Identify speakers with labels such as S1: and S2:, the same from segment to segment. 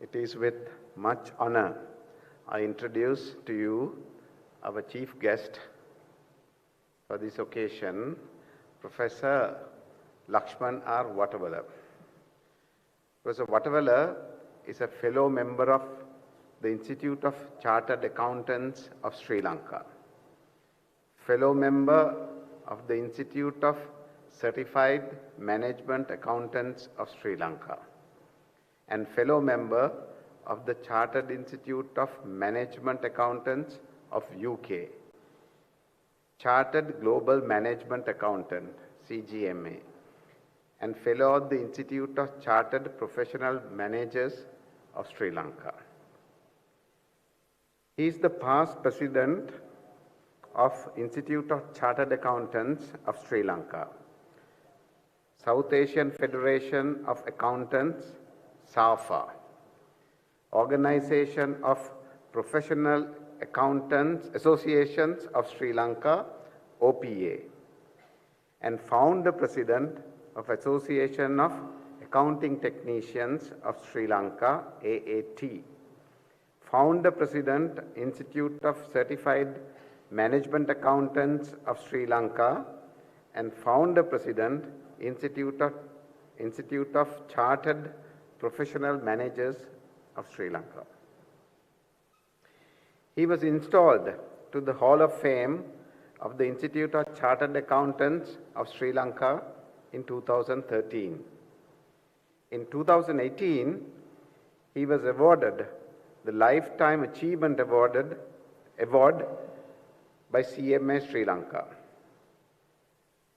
S1: It is with much honor I introduce to you our chief guest for this occasion, Professor Lakshman R. Watawala. Professor Watawala is a fellow member of the Institute of Chartered Accountants of Sri Lanka, fellow member of the Institute of Certified Management Accountants of Sri Lanka, and fellow member of the Chartered Institute of Management Accountants of UK, Chartered Global Management Accountant, CGMA, and fellow of the Institute of Chartered Professional Managers of Sri Lanka. He is the past president of Institute of Chartered Accountants of Sri Lanka, South Asian Federation of Accountants, SAFA, Organization of Professional Accountants Associations of Sri Lanka, OPA, and founder president of Association of Accounting Technicians of Sri Lanka, AAT, founder president, Institute of Certified Management Accountants of Sri Lanka, and founder president, Institute of Chartered Professional Managers of Sri Lanka. He was installed to the Hall of Fame of the Institute of Chartered Accountants of Sri Lanka in 2013. In 2018, he was awarded the Lifetime Achievement Award by CMA Sri Lanka.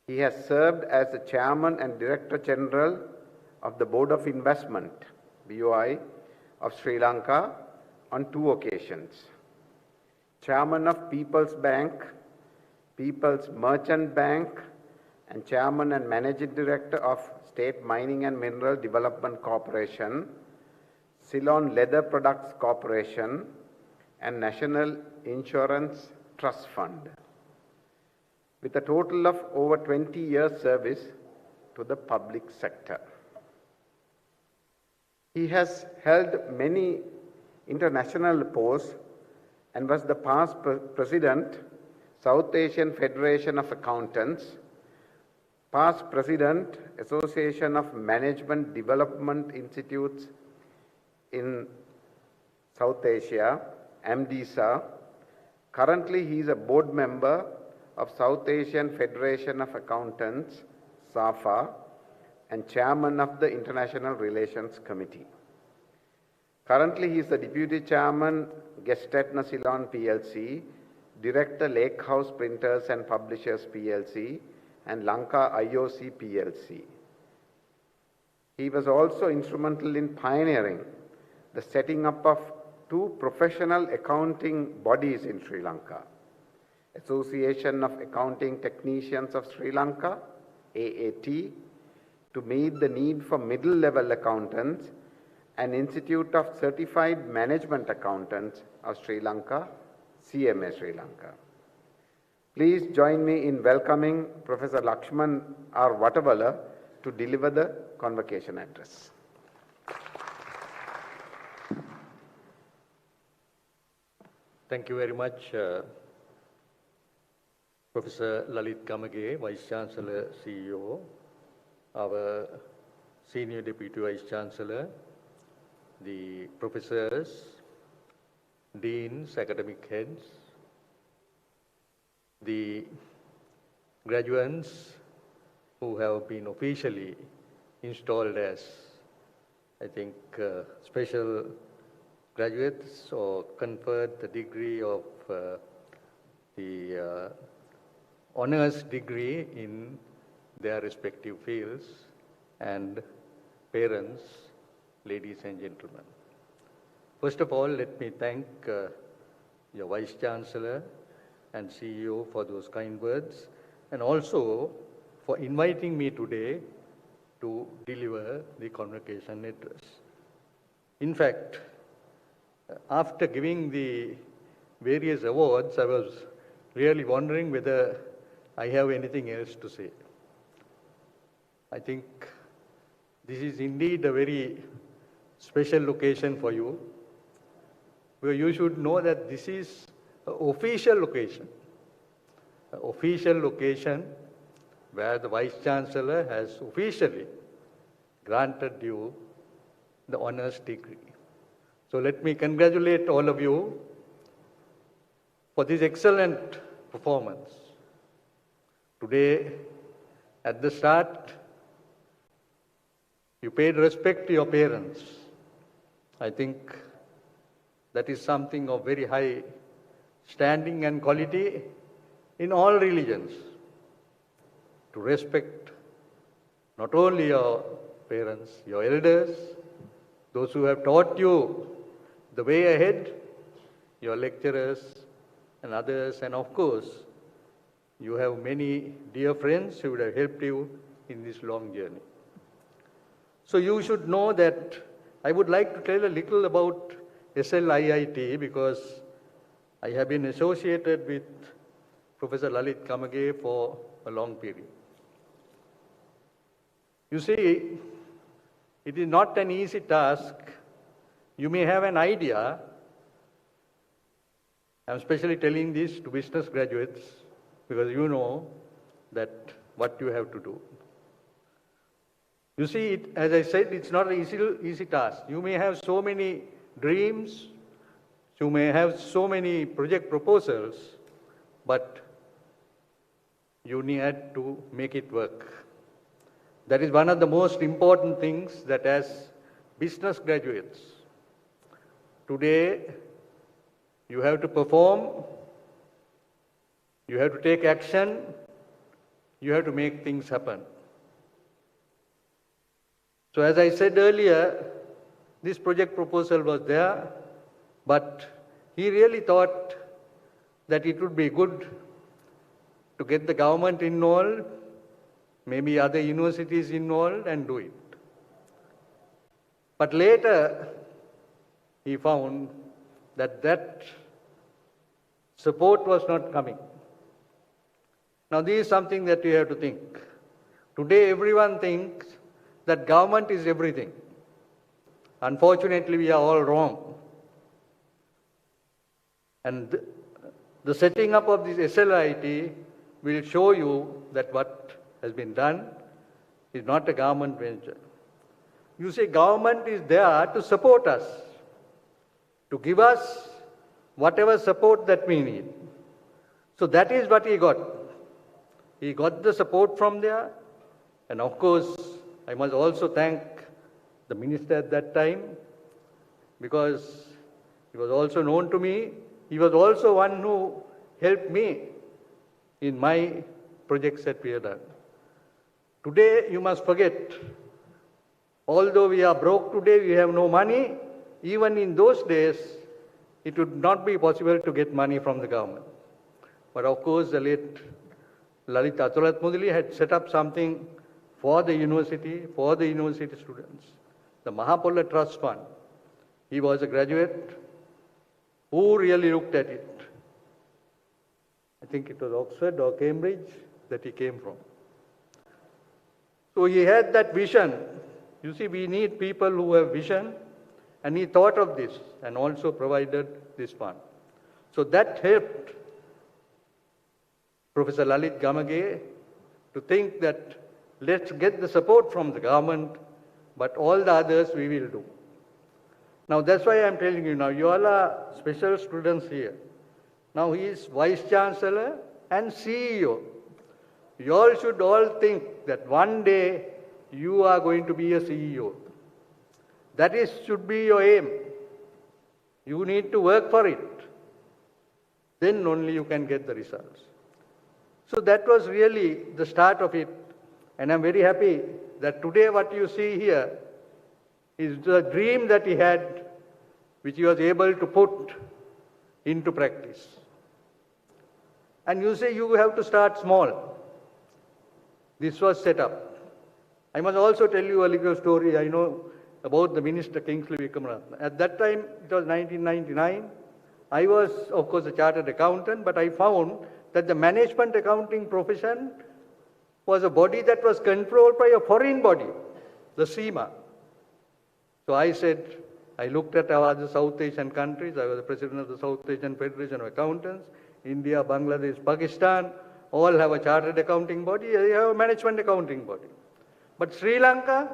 S1: He has served as the Chairman and Director General of the Board of Investment, BOI, of Sri Lanka on 2 occasions. Chairman of People's Bank, People's Merchant Bank, and Chairman and Managing Director of State Mining and Mineral Development Corporation, Ceylon Leather Products Corporation, and National Insurance Trust Fund, with a total of over 20 years service to the public sector. He has held many international posts and was the past president, South Asian Federation of Accountants, past president, Association of Management Development Institutes in South Asia, AMDISA. Currently, he is a board member of South Asian Federation of Accountants, SAFA, and chairman of the International Relations Committee. Currently, he is the Deputy Chairman, Gestetna Ceylon PLC, Director, Lake House Printers and Publishers PLC, and Lanka IOC PLC. He was also instrumental in pioneering the setting up of 2 professional accounting bodies in Sri Lanka: Association of Accounting Technicians of Sri Lanka, AAT, to meet the need for middle-level accountants, and Institute of Certified Management Accountants of Sri Lanka, CMA Sri Lanka. Please join me in welcoming Professor Lakshman R. Watawala to deliver the convocation address.
S2: Thank you very much, Professor SLIIT Convocation, Vice Chancellor, CEO, our Senior Deputy Vice Chancellor, the professors, deans, academic heads, the graduates who have been officially installed as, I think, special graduates or conferred the degree of the honors degree in their respective fields, and parents, ladies and gentlemen. First of all, let me thank your Vice Chancellor and CEO for those kind words, and also for inviting me today to deliver the convocation address. In fact, after giving the various awards, I was really wondering whether I have anything else to say. I think this is indeed a very special occasion for you, where you should know that this is an official occasion. An official occasion where the Vice Chancellor has officially granted you the honours degree. So let me congratulate all of you for this excellent performance. Today, at the start, you paid respect to your parents. I think that is something of very high standing and quality in all religions. To respect not only your parents, your elders, those who have taught you the way ahead, your lecturers and others, and of course, you have many dear friends who would have helped you in this long journey. So you should know that I would like to tell a little about SLIIT because I have been associated with Professor SLIIT Convocation for a long period. You see, it is not an easy task. You may have an idea. I'm especially telling this to business graduates because you know that what you have to do. You see, as I said, it's not an easy task. You may have so many dreams, you may have so many project proposals, but you need to make it work. That is one of the most important things that as business graduates, today you have to perform, you have to take action, you have to make things happen. So as I said earlier, this project proposal was there, but he really thought that it would be good to get the government involved, maybe other universities involved, and do it. But later, he found that that support was not coming. Now, this is something that we have to think. Today, everyone thinks that government is everything. Unfortunately, we are all wrong. And the setting up of this SLIIT will show you that what has been done is not a government venture. You see, government is there to support us, to give us whatever support that we need. So that is what he got. He got the support from there. And of course, I must also thank the minister at that time because he was also known to me. He was also one who helped me in my projects that we have done. Today, you must forget, although we are broke today, we have no money, even in those days, it would not be possible to get money from the government. But of course, the late Lalit Atulat Mudali had set up something for the university students, the Mahapola Trust Fund. He was a graduate who really looked at it. I think it was Oxford or Cambridge that he came from. So he had that vision. You see, we need people who have vision, and he thought of this and also provided this fund. So that helped Professor SLIIT Convocation to think that let's get the support from the government, but all the others we will do. Now that's why I'm telling you now, you all are special students here. Now he is Vice Chancellor and CEO. You all should all think that one day you are going to be a CEO. That should be your aim. You need to work for it. Then only you can get the results. So that was really the start of it. And I'm very happy that today what you see here is the dream that he had, which he was able to put into practice. And you say you have to start small. This was set up. I must also tell you a little story. I know about the Minister Kingsley Wickramaratne. At that time, it was 1999. I was, of course, a chartered accountant, but I found that the management accounting profession was a body that was controlled by a foreign body, the SEMA. So I said, I looked at our other South Asian countries. I was the president of the South Asian Federation of Accountants. India, Bangladesh, Pakistan, all have a chartered accounting body. They have a management accounting body. But Sri Lanka,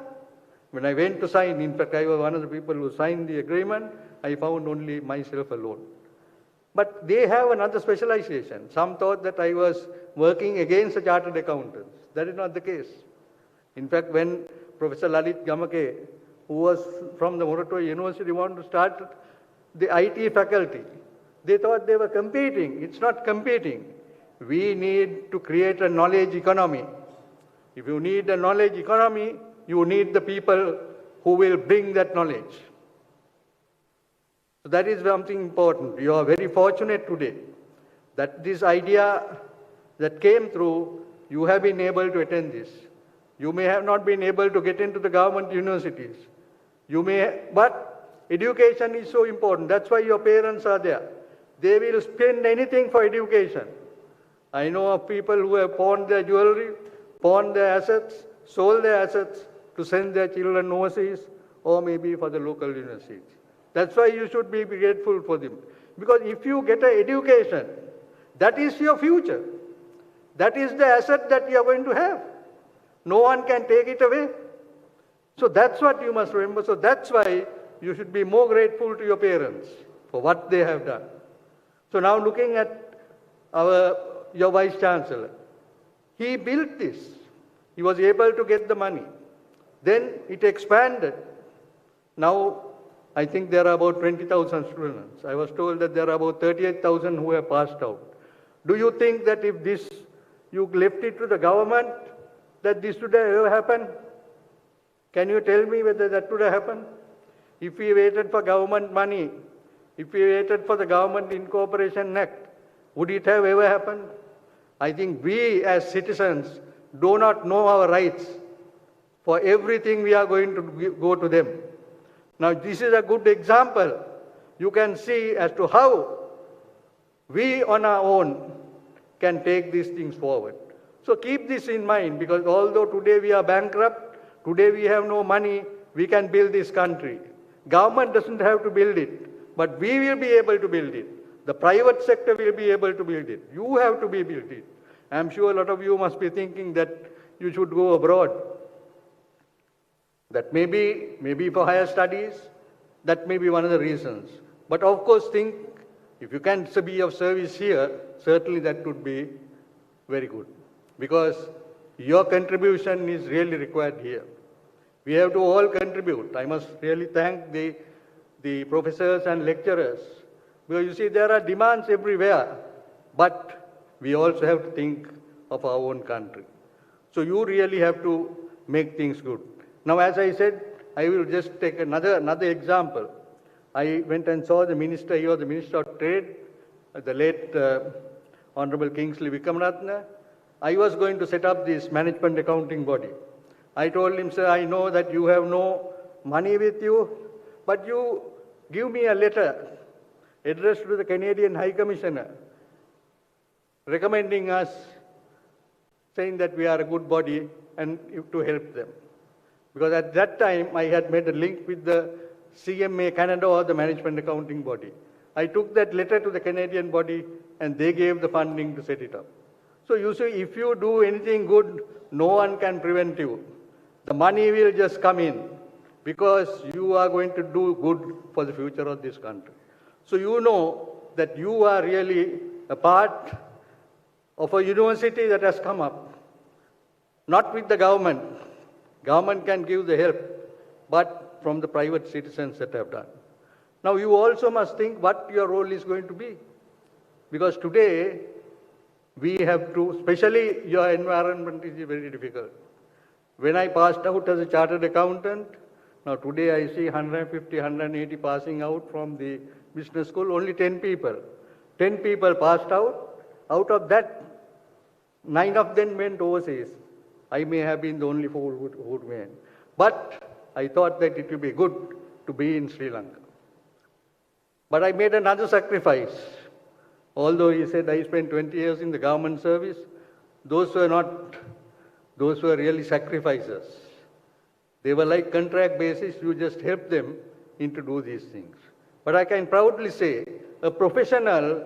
S2: when I went to sign, in fact, I was one of the people who signed the agreement, I found only myself alone. But they have another specialization. Some thought that I was working against the chartered accountants. That is not the case. In fact, when Professor Lalit Gamake, who was from the Moratoa University, wanted to start the IT faculty, they thought they were competing. It's not competing. We need to create a knowledge economy. If you need a knowledge economy, you need the people who will bring that knowledge. So that is something important. You are very fortunate today that this idea that came through, you have been able to attend this. You may have not been able to get into the government universities. But education is so important. That's why your parents are there. They will spend anything for education. I know of people who have pawned their jewelry, pawned their assets, sold their assets to send their children overseas or maybe for the local universities. That's why you should be grateful for them. Because if you get an education, that is your future. That is the asset that you are going to have. No one can take it away. So that's what you must remember. So that's why you should be more grateful to your parents for what they have done. So now looking at your Vice Chancellor, he built this. He was able to get the money. Then it expanded. Now, I think there are about 20,000 students. I was told that there are about 38,000 who have passed out. Do you think that if this, you left it to the government, that this would have ever happened? Can you tell me whether that would have happened? If we waited for government money, if we waited for the Government Incorporation Act, would it have ever happened? I think we as citizens do not know our rights. For everything we are going to go to them. Now this is a good example. You can see as to how we on our own can take these things forward. So keep this in mind, because although today we are bankrupt, today we have no money, we can build this country. Government doesn't have to build it, but we will be able to build it. The private sector will be able to build it. You have to build it. I'm sure a lot of you must be thinking that you should go abroad. That maybe for higher studies, that may be one of the reasons. But of course think, if you can be of service here, certainly that would be very good. Because your contribution is really required here. We have to all contribute. I must really thank the professors and lecturers. Because you see, there are demands everywhere, but we also have to think of our own country. So you really have to make things good. Now, as I said, I will just take another example. I went and saw the minister, he was the Minister of Trade, the late Honorable Kingsley Wickramaratne. I was going to set up this management accounting body. I told him, sir, I know that you have no money with you, but you give me a letter addressed to the Canadian High Commissioner, recommending us, saying that we are a good body and to help them. Because at that time, I had made a link with the CMA Canada, or the management accounting body. I took that letter to the Canadian body and they gave the funding to set it up. So you see, if you do anything good, no one can prevent you. The money will just come in because you are going to do good for the future of this country. So you know that you are really a part of a university that has come up, not with the government. Government can give the help, but from the private citizens that have done. Now you also must think what your role is going to be. Because today, we have to, especially your environment is very difficult. When I passed out as a chartered accountant, now today I see 150, 180 passing out from the business school, only 10 people. 10 people passed out. Out of that, 9 of them went overseas. I may have been the only 4 who went. But I thought that it would be good to be in Sri Lanka. But I made another sacrifice. Although he said I spent 20 years in the government service, those were really sacrifices. They were like contract basis, you just help them into do these things. But I can proudly say, a professional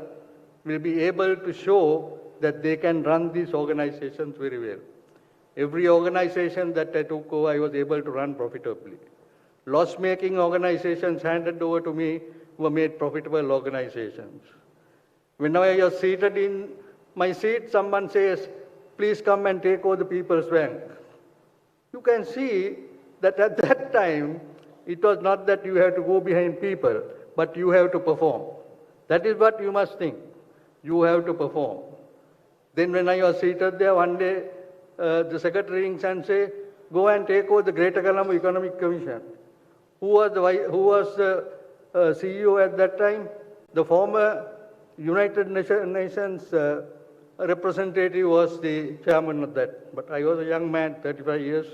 S2: will be able to show that they can run these organizations very well. Every organization that I took over, I was able to run profitably. Loss-making organizations handed over to me were made profitable organizations. When I was seated in my seat, someone says, please come and take over the People's Bank. You can see that at that time, it was not that you have to go behind people, but you have to perform. That is what you must think. You have to perform. Then when I was seated there, one day, the secretary rings and say, go and take over the Greater Colombo Economic Commission. Who was the CEO at that time? The former United Nations representative was the chairman of that. But I was a young man, 35 years,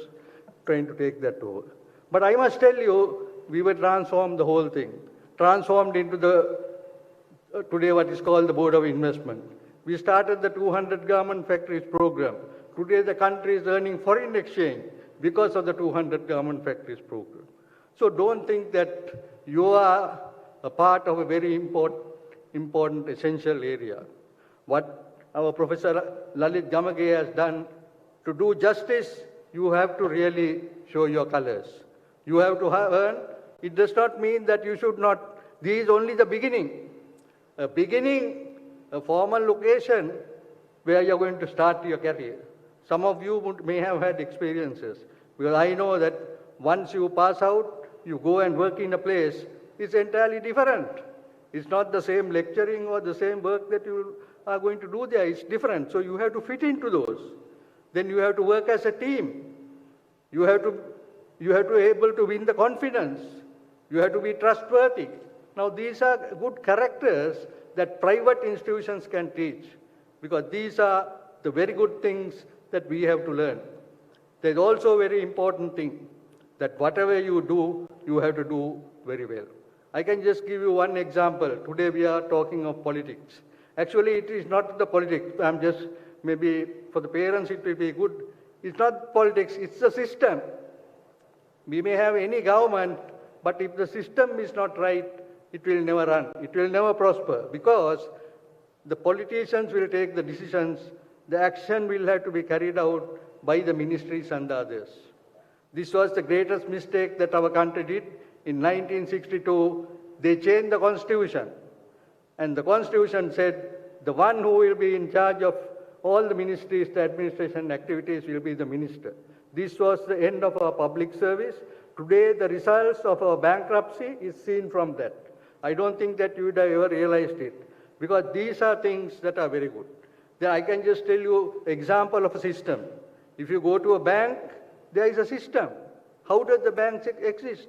S2: trying to take that over. But I must tell you, we were transformed the whole thing. Transformed into the, today what is called the Board of Investment. We started the 200 Garment Factories program. Today the country is earning foreign exchange because of the 200 Garment Factories program. So don't think that you are a part of a very important essential area. What our Professor Lalit Gamage has done, to do justice, you have to really show your colors. You have to earn. It does not mean that you should not. This is only the beginning. A formal location where you're going to start your career. Some of you may have had experiences, because I know that once you pass out, you go and work in a place, it's entirely different. It's not the same lecturing or the same work that you are going to do there. It's different. So you have to fit into those. Then you have to work as a team. You have to be able to win the confidence. You have to be trustworthy. Now these are good characters that private institutions can teach, because these are the very good things that we have to learn. There's also a very important thing, that whatever you do, you have to do very well. I can just give you one example. Today we are talking of politics. Actually, it is not the politics. I'm just, maybe for the parents it will be good. It's not politics, it's the system. We may have any government, but if the system is not right, it will never run. It will never prosper, because the politicians will take the decisions. The action will have to be carried out by the ministries and others. This was the greatest mistake that our country did. In 1962, they changed the constitution. And the constitution said, the one who will be in charge of all the ministries, the administration activities will be the minister. This was the end of our public service. Today, the results of our bankruptcy is seen from that. I don't think that you would have ever realized it, because these are things that are very good. Then I can just tell you an example of a system. If you go to a bank, there is a system. How does the bank exist?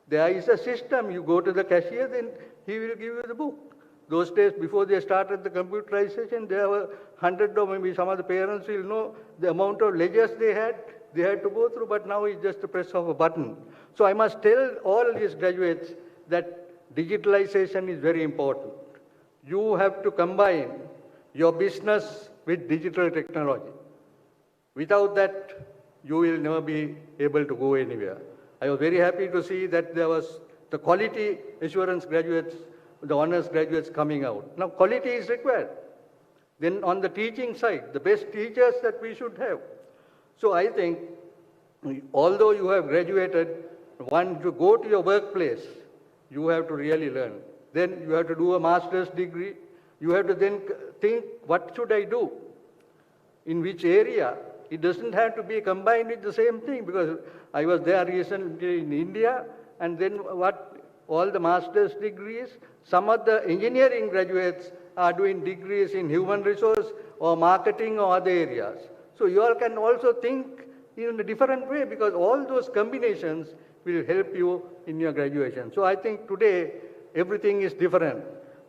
S2: There is a system. You go to the cashier, then he will give you the book. Those days, before they started the computerization, there were hundreds, or maybe some of the parents will know the amount of ledgers they had to go through, but now it's just a press of a button. So I must tell all these graduates that digitalization is very important. You have to combine your business with digital technology. Without that, you will never be able to go anywhere. I was very happy to see that there was the quality assurance graduates, the honors graduates coming out. Now, quality is required. Then on the teaching side, the best teachers that we should have. So I think, although you have graduated, once you go to your workplace, you have to really learn. Then you have to do a master's degree. You have to then think, what should I do? In which area? It doesn't have to be combined with the same thing, because I was there recently in India, and then all the master's degrees, some of the engineering graduates are doing degrees in human resource or marketing or other areas. So you all can also think in a different way, because all those combinations will help you in your graduation. So I think today everything is different.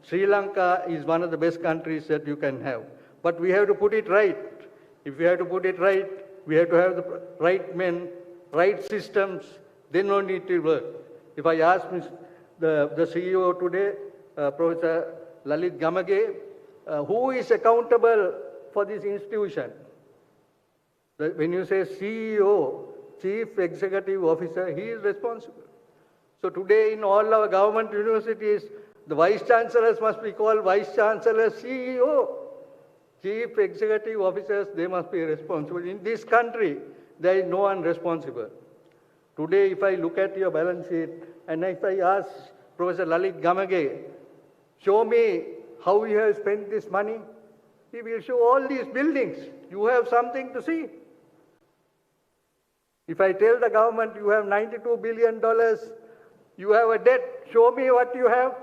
S2: Sri Lanka is one of the best countries that you can have. But we have to put it right. If we have to put it right, we have to have the right men, right systems, then only it will work. If I ask the CEO today, Professor Lalit Gamage, who is accountable for this institution? When you say CEO, chief executive officer, he is responsible. So today in all our government universities, the vice chancellors must be called vice chancellor, CEO. Chief executive officers, they must be responsible. In this country, there is no one responsible. Today, if I look at your balance sheet, and if I ask Professor Lalit Gamage, show me how you have spent this money, he will show all these buildings. You have something to see. If I tell the government you have $92 billion, you have a debt, show me what you have.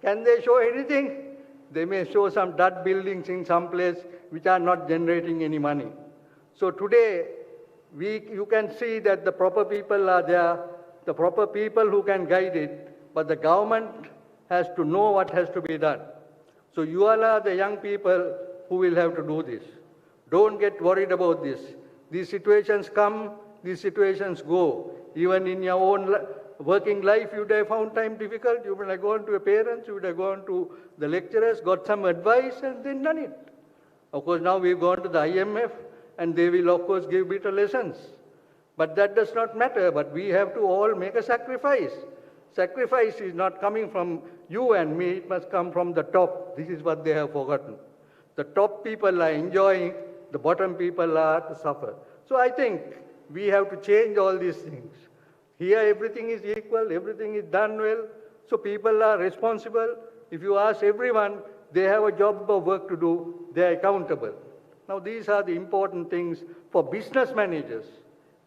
S2: Can they show anything? They may show some dud buildings in some place which are not generating any money. So today, you can see that the proper people are there, the proper people who can guide it, but the government has to know what has to be done. So you all are the young people who will have to do this. Don't get worried about this. These situations come, these situations go. Even in your own working life, you would have found time difficult. You would have gone to your parents, you would have gone to the lecturers, got some advice, and then done it. Of course, now we've gone to the IMF, and they will, of course, give better lessons. But that does not matter. But we have to all make a sacrifice. Sacrifice is not coming from you and me. It must come from the top. This is what they have forgotten. The top people are enjoying. The bottom people are to suffer. So I think we have to change all these things. Here everything is equal, everything is done well, so people are responsible. If you ask everyone, they have a job of work to do, they are accountable. Now these are the important things for business managers.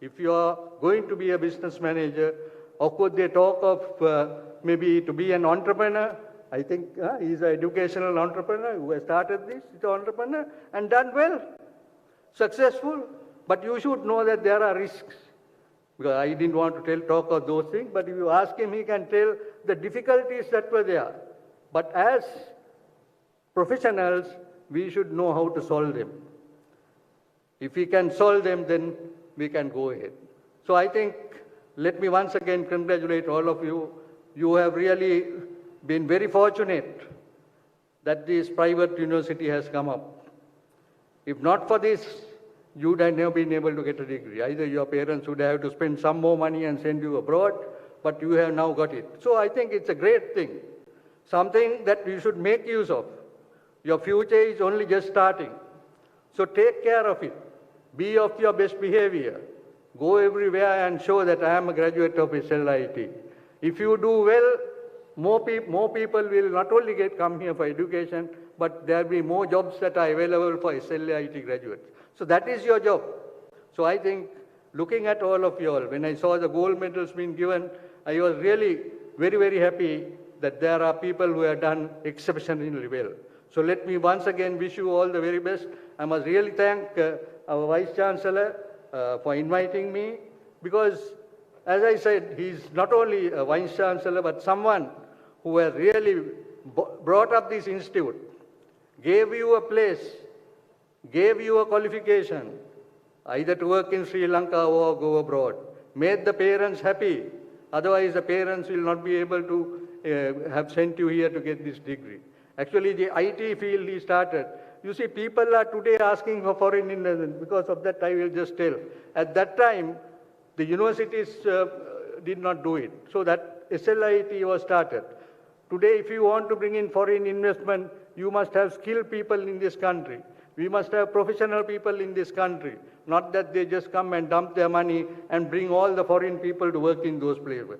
S2: If you are going to be a business manager, of course they talk of maybe to be an entrepreneur. I think he's an educational entrepreneur who has started this, he's an entrepreneur and done well, successful. But you should know that there are risks. Because I didn't want to talk of those things, but if you ask him, he can tell the difficulties that were there. But as professionals, we should know how to solve them. If we can solve them, then we can go ahead. So I think, let me once again congratulate all of you. You have really been very fortunate that this private university has come up. If not for this, you would have never been able to get a degree. Either your parents would have to spend some more money and send you abroad, but you have now got it. So I think it's a great thing, something that you should make use of. Your future is only just starting. So take care of it. Be of your best behavior. Go everywhere and show that I am a graduate of SLIIT. If you do well, more people will not only come here for education, but there will be more jobs that are available for SLIIT graduates. So that is your job. So I think, looking at all of you all, when I saw the gold medals being given, I was really very, very happy that there are people who have done exceptionally well. So let me once again wish you all the very best. I must really thank our Vice Chancellor for inviting me, because, as I said, he's not only a Vice Chancellor, but someone who has really brought up this institute, gave you a place, gave you a qualification, either to work in Sri Lanka or go abroad, made the parents happy. Otherwise, the parents will not be able to have sent you here to get this degree. Actually, the IT field he started. You see, people are today asking for foreign investment. Because of that, I will just tell. At that time, the universities did not do it. So that SLIIT was started. Today, if you want to bring in foreign investment, you must have skilled people in this country. We must have professional people in this country, not that they just come and dump their money and bring all the foreign people to work in those places.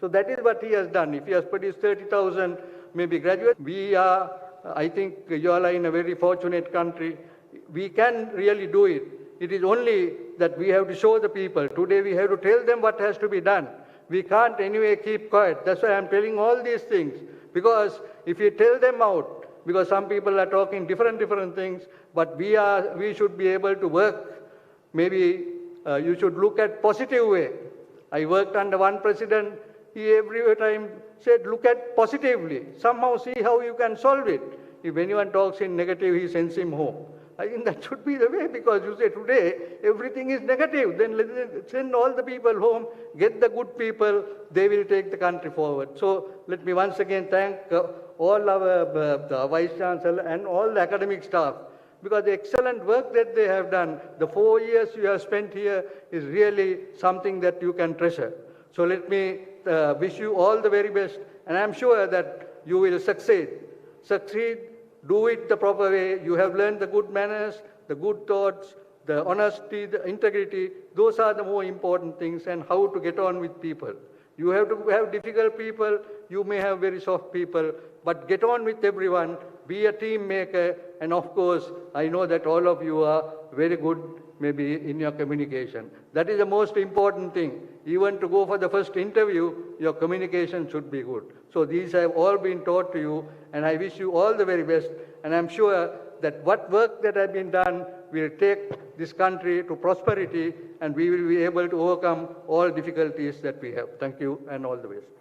S2: So that is what he has done. If he has produced 30,000 maybe graduates, we are, I think you all are in a very fortunate country. We can really do it. It is only that we have to show the people. Today we have to tell them what has to be done. We can't anyway keep quiet. That's why I'm telling all these things. Because if you tell them out, because some people are talking different things, but we should be able to work. Maybe you should look at positive way. I worked under one president, he every time said, look at positively, somehow see how you can solve it. If anyone talks in negative, he sends him home. I think that should be the way, because you say today, everything is negative. Then let's send all the people home, get the good people, they will take the country forward. So let me once again thank all our Vice Chancellor and all the academic staff. because the excellent work that they have done, the 4 years you have spent here is really something that you can treasure. So let me wish you all the very best, and I'm sure that you will succeed. Succeed, do it the proper way. You have learned the good manners, the good thoughts, the honesty, the integrity. Those are the more important things, and how to get on with people. You have to have difficult people, you may have very soft people, but get on with everyone, be a team maker, and of course, I know that all of you are very good maybe in your communication. That is the most important thing. Even to go for the first interview, your communication should be good. So these have all been taught to you, and I wish you all the very best, and I'm sure that what work that has been done will take this country to prosperity, and we will be able to overcome all difficulties that we have. Thank you, and all the best.